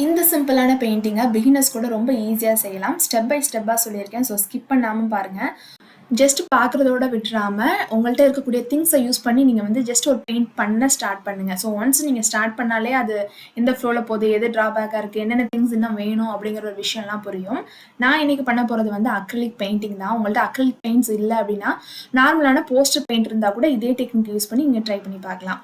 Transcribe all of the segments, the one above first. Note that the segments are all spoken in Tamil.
இந்த சிம்பிளான பெயிண்டிங்கை பிகினர்ஸ் கூட ரொம்ப ஈஸியாக செய்யலாம். ஸ்டெப் பை ஸ்டெப்பாக சொல்லியிருக்கேன். ஸோ ஸ்கிப் பண்ணாமல் பாருங்கள். ஜஸ்ட் பார்க்குறதோட விட்டுறாம உங்கள்கிட்ட இருக்கக்கூடிய திங்ஸை யூஸ் பண்ணி நீங்கள் வந்து ஜஸ்ட் ஒரு பெயிண்ட் பண்ண ஸ்டார்ட் பண்ணுங்கள். ஸோ ஒன்ஸ் நீங்கள் ஸ்டார்ட் பண்ணாலே அது எந்த ஃப்ளோவில் போகுது, எது ட்ராபேக்காக இருக்குது, என்னென்ன திங்ஸ் இன்னும் வேணும் அப்படிங்கிற ஒரு விஷயம்லாம் புரியும். நான் இன்றைக்கி பண்ண போகிறது வந்து அக்ரிலிக் பெயிண்டிங் தான். உங்கள்கிட்ட அக்ரிலிக் பெயிண்ட்ஸ் இல்லை அப்படின்னா நார்மலான போஸ்டர் பெயிண்ட் இருந்தால் கூட இதே டெக்னிக் யூஸ் பண்ணி நீங்கள் ட்ரை பண்ணி பார்க்கலாம்.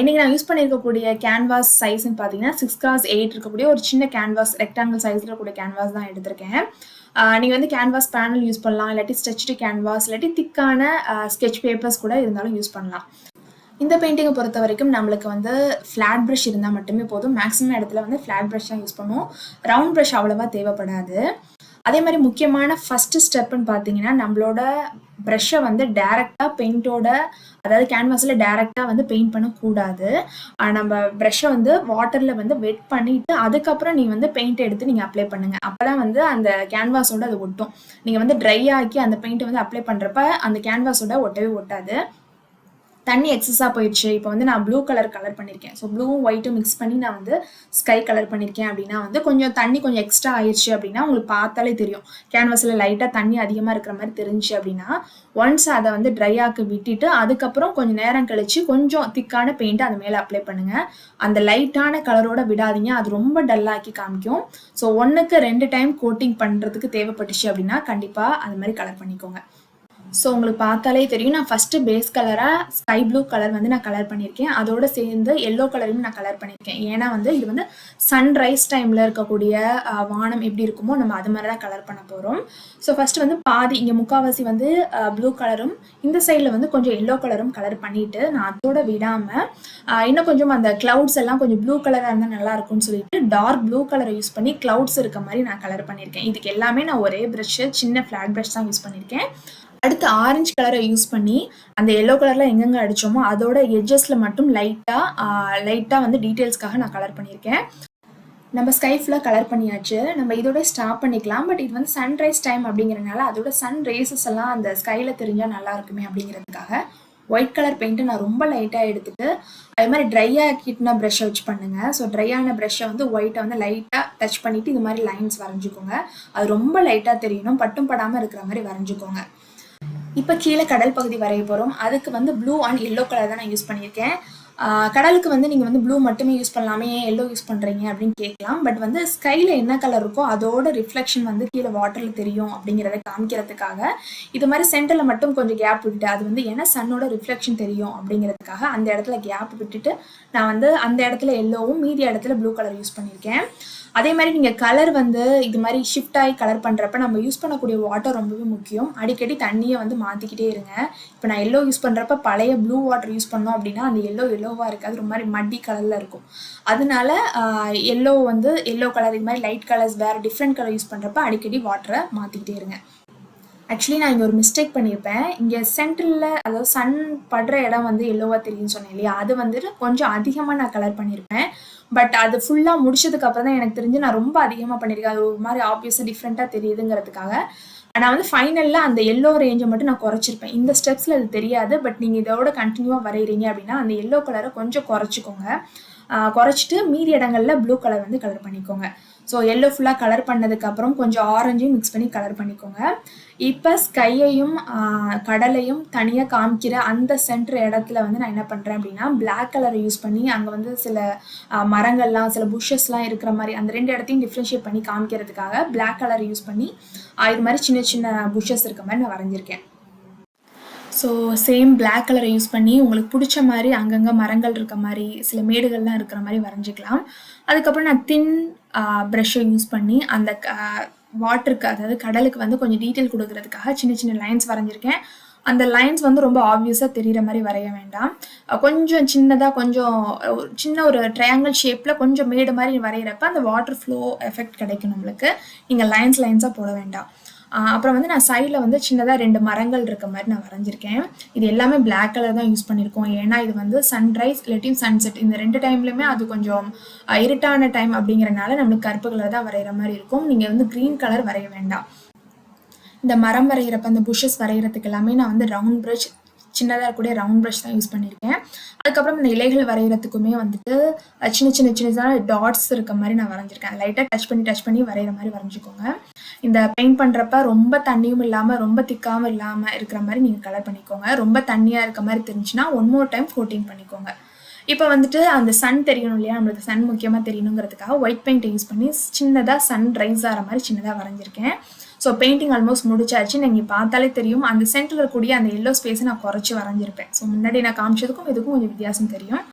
இன்றைக்கி நான் யூஸ் பண்ணியிருக்கக்கூடிய கேன்வாஸ் சைஸ்ன்னு பார்த்தீங்கன்னா 6x8 இருக்கக்கூடிய ஒரு சின்ன கேன்வாஸ், ரெக்டாங்கிள் சைஸில் இருக்கக்கூடிய கேன்வாஸ் தான் எடுத்திருக்கேன். நீங்கள் வந்து கேன்வாஸ் பேனல் யூஸ் பண்ணலாம், இல்லாட்டி ஸ்ட்ரெச்டு கேன்வாஸ், இல்லாட்டி திக்கான ஸ்கெட்ச் பேப்பர்ஸ் கூட இருந்தாலும் யூஸ் பண்ணலாம். இந்த பெயிண்டிங்கை பொறுத்த வரைக்கும் நம்மளுக்கு வந்து ஃப்ளாட் ப்ரஷ் இருந்தால் மட்டுமே போதும். மேக்ஸிமம் இடத்துல வந்து ஃப்ளாட் ப்ரஷ் தான் யூஸ் பண்ணுவோம். ரவுண்ட் ப்ரஷ் அவ்வளோவா தேவைப்படாது. அதே மாதிரி முக்கியமான ஃபஸ்ட்டு ஸ்டெப்புன்னு பார்த்தீங்கன்னா நம்மளோட ப்ரஷ்ஷை வந்து டேரெக்டாக பெயிண்டோட, அதாவது கேன்வாஸில் டேரெக்டாக வந்து பெயிண்ட் பண்ணக்கூடாது. நம்ம ப்ரஷ்ஷை வந்து வாட்டரில் வந்து வெட் பண்ணிவிட்டு அதுக்கப்புறம் நீங்கள் வந்து பெயிண்ட் எடுத்து நீங்கள் அப்ளை பண்ணுங்கள். அப்போ தான் வந்து அந்த கேன்வாஸோட அது ஒட்டும். நீங்கள் வந்து ட்ரை ஆக்கி அந்த பெயிண்ட்டை வந்து அப்ளை பண்ணுறப்ப அந்த கேன்வாஸோட ஒட்டவே ஒட்டாது. தண்ணி எக்ஸஸாக போயிடுச்சு. இப்போ வந்து நான் ப்ளூ கலர் பண்ணியிருக்கேன். ஸோ ப்ளூவும் ஒயிட்டும் மிக்ஸ் பண்ணி நான் வந்து ஸ்கை கலர் பண்ணியிருக்கேன் அப்படின்னா வந்து கொஞ்சம் தண்ணி கொஞ்சம் எக்ஸ்ட்ரா ஆயிடுச்சு அப்படின்னா உங்களுக்கு பார்த்தாலே தெரியும். கேன்வாஸில் லைட்டாக தண்ணி அதிகமாக இருக்கிற மாதிரி தெரிஞ்சு அப்படின்னா ஒன்ஸ் அதை வந்து ட்ரை ஆக்க விட்டுட்டு அதுக்கப்புறம் கொஞ்சம் நேரம் கழிச்சு கொஞ்சம் திக்கான பெயிண்ட்டை அது மேலே அப்ளை பண்ணுங்கள். அந்த லைட்டான கலரோட விடாதீங்க, அது ரொம்ப டல்லாக்கி காமிக்கும். ஸோ 1க்கு 2 டைம் கோட்டிங் பண்ணுறதுக்கு தேவைப்பட்டுச்சு அப்படின்னா கண்டிப்பாக அது மாதிரி கலர் பண்ணிக்கோங்க. ஸோ உங்களுக்கு பார்த்தாலே தெரியும், நான் ஃபஸ்ட்டு பேஸ் கலராக ஸ்கை ப்ளூ கலர் வந்து நான் கலர் பண்ணியிருக்கேன். அதோடு சேர்ந்து எல்லோ கலரையும் நான் கலர் பண்ணியிருக்கேன். ஏன்னா வந்து இது வந்து சன்ரைஸ் டைமில் இருக்கக்கூடிய வானம் எப்படி இருக்குமோ நம்ம அது மாதிரி தான் கலர் பண்ண போகிறோம். ஸோ ஃபஸ்ட்டு வந்து பாதி இங்கே முக்கால்வாசி வந்து ப்ளூ கலரும், இந்த சைடில் வந்து கொஞ்சம் எல்லோ கலரும் கலர் பண்ணிவிட்டு நான் அதோட விடாமல் இன்னும் கொஞ்சம் அந்த க்ளவுட்ஸ் எல்லாம் கொஞ்சம் ப்ளூ கலராக இருந்தால் நல்லாயிருக்கும்னு சொல்லிட்டு டார்க் ப்ளூ கலரை யூஸ் பண்ணி க்ளவுட்ஸ் இருக்க மாதிரி நான் கலர் பண்ணியிருக்கேன். இதுக்கு எல்லாமே நான் ஒரே ப்ரஷ்ஷு, சின்ன ஃப்ளாட் ப்ரஷ் தான் யூஸ் பண்ணியிருக்கேன். அடுத்து ஆரஞ்சு கலரை யூஸ் பண்ணி அந்த எல்லோ கலரில் எங்கெங்கே அடித்தோமோ அதோட எட்ஜஸில் மட்டும் லைட்டாக வந்து டீட்டெயில்ஸ்க்காக நான் கலர் பண்ணியிருக்கேன். நம்ம ஸ்கை ஃபுல்லாக கலர் பண்ணியாச்சு. நம்ம இதோட ஸ்டாப் பண்ணிக்கலாம். பட் இது வந்து சன்ரைஸ் டைம் அப்படிங்கிறனால அதோட சன் ரேசஸ் எல்லாம் அந்த ஸ்கையில் தெரிஞ்சால் நல்லா இருக்குமே அப்படிங்கிறதுக்காக ஒயிட் கலர் பெயிண்ட்டு நான் ரொம்ப லைட்டாக எடுத்துகிட்டு அதே மாதிரி ட்ரை ஆக்கிட்டுனா ப்ரஷ்ஷை வச்சு பண்ணுங்கள். ஸோ ட்ரையான ப்ரஷ்ஷை வந்து ஒயிட்டை வந்து லைட்டாக டச் பண்ணிவிட்டு இது மாதிரி லைன்ஸ் வரைஞ்சிக்கோங்க. அது ரொம்ப லைட்டாக தெரியணும், பட்டும் படாமல் இருக்கிற மாதிரி வரைஞ்சிக்கோங்க. இப்போ கீழே கடல் பகுதி வரைய போகிறோம். அதுக்கு வந்து ப்ளூ அண்ட் எல்லோ கலர் தான் நான் யூஸ் பண்ணியிருக்கேன். கடலுக்கு வந்து நீங்கள் வந்து ப்ளூ மட்டுமே யூஸ் பண்ணலாமே, ஏன் எல்லோ யூஸ் பண்ணுறீங்க அப்படின்னு கேட்கலாம். பட் வந்து ஸ்கையில் என்ன கலர் இருக்கோ அதோட ரிஃப்ளெக்ஷன் வந்து கீழே வாட்டரில் தெரியும் அப்படிங்கிறத காமிக்கிறதுக்காக இது மாதிரி சென்டரில் மட்டும் கொஞ்சம் கேப் விட்டுட்டு, அது வந்து ஏன்னா சன்னோட ரிஃப்ளெக்ஷன் தெரியும் அப்படிங்கிறதுக்காக அந்த இடத்துல கேப் விட்டுட்டு நான் வந்து அந்த இடத்துல எல்லோவும் மீதி இடத்துல ப்ளூ கலர் யூஸ் பண்ணியிருக்கேன். அதே மாதிரி நீங்கள் கலர் வந்து இது மாதிரி ஷிஃப்ட் ஆகி கலர் பண்ணுறப்ப நம்ம யூஸ் பண்ணக்கூடிய வாட்டர் ரொம்பவே முக்கியம். அடிக்கடி தண்ணியை வந்து மாற்றிக்கிட்டே இருங்க. இப்போ நான் எல்லோ யூஸ் பண்ணுறப்ப பழைய ப்ளூ வாட்டர் யூஸ் பண்ணோம் அப்படின்னா அந்த எல்லோவாக இருக்காது, ரொம்ப மாதிரி மட்டி கலரில் இருக்கும். அதனால எல்லோ கலர் இது மாதிரி லைட் கலர்ஸ் வேறு டிஃப்ரெண்ட் கலர் யூஸ் பண்ணுறப்ப அடிக்கடி வாட்டரை மாற்றிக்கிட்டே இருங்க. ஆக்சுவலி நான் இங்கே ஒரு மிஸ்டேக் பண்ணியிருப்பேன். இங்கே சென்டரில் அதாவது சன் படுற இடம் வந்து எல்லோவாக தெரியும்னு சொன்னேன் இல்லையா, அது வந்துட்டு கொஞ்சம் அதிகமாக நான் கலர் பண்ணியிருப்பேன். பட் அது ஃபுல்லாக முடிச்சதுக்கு அப்புறம் தான் எனக்கு தெரிஞ்சு நான் ரொம்ப அதிகமாக பண்ணியிருக்கேன். அது ஒரு மாதிரி ஆப்வியஸாக டிஃப்ரெண்ட்டாக தெரியுதுங்கிறதுக்காக நான் வந்து ஃபைனலில் அந்த எல்லோ ரேஞ்சை மட்டும் நான் குறைச்சிருப்பேன். இந்த ஸ்டெப்ஸில் அது தெரியாது. பட் நீங்கள் இதோட கண்டினியூவாக வரைகிறீங்க அப்படின்னா அந்த எல்லோ கலரை கொஞ்சம் குறைச்சிக்கோங்க. குறைச்சிட்டு மீதி இடங்களில் ப்ளூ கலர் வந்து கலர் பண்ணிக்கோங்க. ஸோ எல்லோ ஃபுல்லாக கலர் பண்ணதுக்கப்புறம் கொஞ்சம் ஆரஞ்சையும் மிக்ஸ் பண்ணி கலர் பண்ணிக்கோங்க. இப்போ ஸ்கையையும் கடலையும் தனியாக காமிக்கிற அந்த சென்டர் இடத்துல வந்து நான் என்ன பண்ணுறேன் அப்படின்னா பிளாக் கலரை யூஸ் பண்ணி அங்கே வந்து சில மரங்கள்லாம் சில புஷ்ஷஸ்லாம் இருக்கிற மாதிரி அந்த 2 இடத்தையும் டிஃப்ரென்ஷியேட் பண்ணி காமிக்கிறதுக்காக பிளாக் கலரை யூஸ் பண்ணி இது மாதிரி சின்ன சின்ன புஷ்ஷஸ் இருக்க மாதிரி நான் வரைஞ்சிருக்கேன். ஸோ சேம் பிளாக் கலரை யூஸ் பண்ணி உங்களுக்கு பிடிச்ச மாதிரி அங்கங்கே மரங்கள் இருக்க மாதிரி சில மேடுகள்லாம் இருக்கிற மாதிரி வரைஞ்சிக்கலாம். அதுக்கப்புறம் நான் தின் ப்ரஷ்ஷை யூஸ் பண்ணி அந்த வாட்டருக்கு, அதாவது கடலுக்கு வந்து கொஞ்சம் டீட்டெயில் கொடுக்கறதுக்காக சின்ன சின்ன லைன்ஸ் வரைஞ்சிருக்கேன். அந்த லைன்ஸ் வந்து ரொம்ப ஆப்வியஸாக தெரிகிற மாதிரி வரைய வேண்டாம். கொஞ்சம் சின்னதாக கொஞ்சம் சின்ன ஒரு ட்ரையாங்கிள் ஷேப்பில் கொஞ்சம் மேடு மாதிரி வரைகிறப்ப அந்த வாட்டர் ஃப்ளோ எஃபெக்ட் கிடைக்கும் நம்மளுக்கு. நீங்கள் லைன்ஸாக போட வேண்டாம். அப்புறம் வந்து நான் சைடில் வந்து சின்னதாக 2 மரங்கள் இருக்க மாதிரி நான் வரைஞ்சிருக்கேன். இது எல்லாமே பிளாக் கலர் தான் யூஸ் பண்ணியிருக்கோம். ஏன்னா இது வந்து சன்ரைஸ் இல்லாட்டியும் சன்செட் இந்த 2 டைம்லையுமே அது கொஞ்சம் இருட்டான டைம் அப்படிங்கிறனால நம்மளுக்கு கருப்பு கலர் தான் வரைகிற மாதிரி இருக்கும். நீங்கள் வந்து க்ரீன் கலர் வரைய வேண்டாம். இந்த மரம் வரைகிறப்ப அந்த புஷ்ஷஸ் வரைகிறதுக்கு எல்லாமே நான் வந்து ரவுண்ட் ப்ரஷ் சின்னதாக இருக்கக்கூடிய ரவுண்ட் ப்ரஷ் தான் யூஸ் பண்ணியிருக்கேன். அதுக்கப்புறம் இந்த இலைகள் வரைகிறதுக்குமே வந்துட்டு சின்ன சின்ன சின்னதாக டாட்ஸ் இருக்க மாதிரி நான் வரைஞ்சிருக்கேன். லைட்டாக டச் பண்ணி வரைகிற மாதிரி வரைஞ்சிக்கோங்க. இந்த பெயிண்ட் பண்ணுறப்ப ரொம்ப தண்ணியும் இல்லாமல் ரொம்ப திக்காமல் இல்லாமல் இருக்கிற மாதிரி நீங்கள் கலர் பண்ணிக்கோங்க. ரொம்ப தண்ணியாக இருக்க மாதிரி தெரிஞ்சுன்னா 1 more டைம் கோட்டிங் பண்ணிக்கோங்க. இப்போ வந்துட்டு அந்த சன் தெரியணும் இல்லையா, நம்மளுக்கு சன் முக்கியமாக தெரியணுங்கிறதுக்காக ஒயிட் பெயிண்ட் யூஸ் பண்ணி சின்னதாக சன் ரைஸ் ஆகிற மாதிரி சின்னதாக வரைஞ்சிருக்கேன். ஸோ பெயிண்டிங் ஆல்மோஸ்ட் முடிச்சாச்சு. நீங்கள் பார்த்தாலே தெரியும் அந்த சென்டரில் இருக்கக்கூடிய அந்த எல்லோ ஸ்பேஸை நான் குறைச்சி வரைஞ்சிருப்பேன். ஸோ முன்னாடி நான் காமிச்சதுக்கும் இதுக்கும் கொஞ்சம் வித்தியாசம் தெரியும்.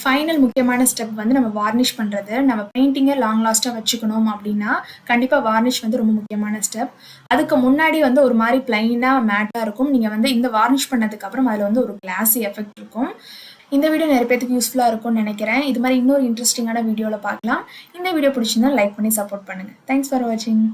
ஃபைனல் முக்கியமான ஸ்டெப் வந்து நம்ம வார்னிஷ் பண்ணுறது. நம்ம பெயிண்டிங்கை லாங் லாஸ்ட்டாக வச்சுக்கணும் அப்படின்னா கண்டிப்பாக வார்னிஷ் வந்து ரொம்ப முக்கியமான ஸ்டெப். அதுக்கு முன்னாடி வந்து ஒரு மாதிரி பிளைனாக மேட்டாக இருக்கும். நீங்கள் வந்து இந்த வார்னிஷ் பண்ணதுக்கப்புறம் அதில் வந்து ஒரு கிளாஸி எஃபெக்ட் இருக்கும். இந்த வீடியோ நிறைய பேருக்கு யூஸ்ஃபுல்லாக இருக்கும்னு நினைக்கிறேன். இது மாதிரி இன்னொரு இன்ட்ரெஸ்டிங்கான வீடியோவில் பார்க்கலாம். இந்த வீடியோ பிடிச்சிருந்தா லைக் பண்ணி சப்போர்ட் பண்ணுங்கள். தேங்க்ஸ் ஃபார் வாட்சிங்.